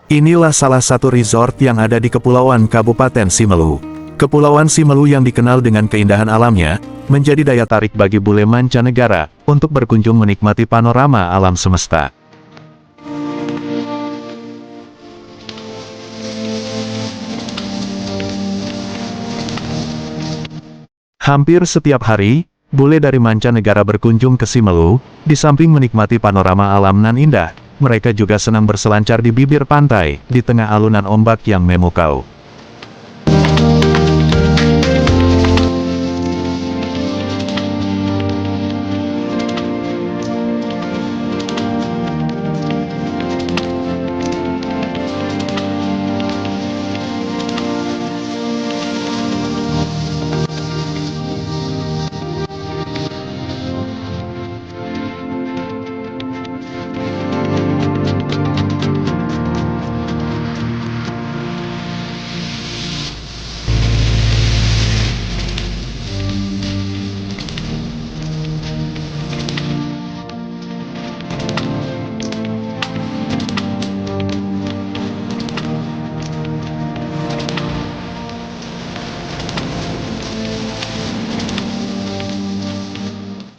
Inilah salah satu resort yang ada di Kepulauan Kabupaten Simelu. Kepulauan Simelu yang dikenal dengan keindahan alamnya, menjadi daya tarik bagi bule mancanegara untuk berkunjung menikmati panorama alam semesta. Hampir setiap hari, bule dari mancanegara berkunjung ke Simelu, di samping menikmati panorama alam nan indah, mereka juga senang berselancar di bibir pantai, di tengah alunan ombak yang memukau.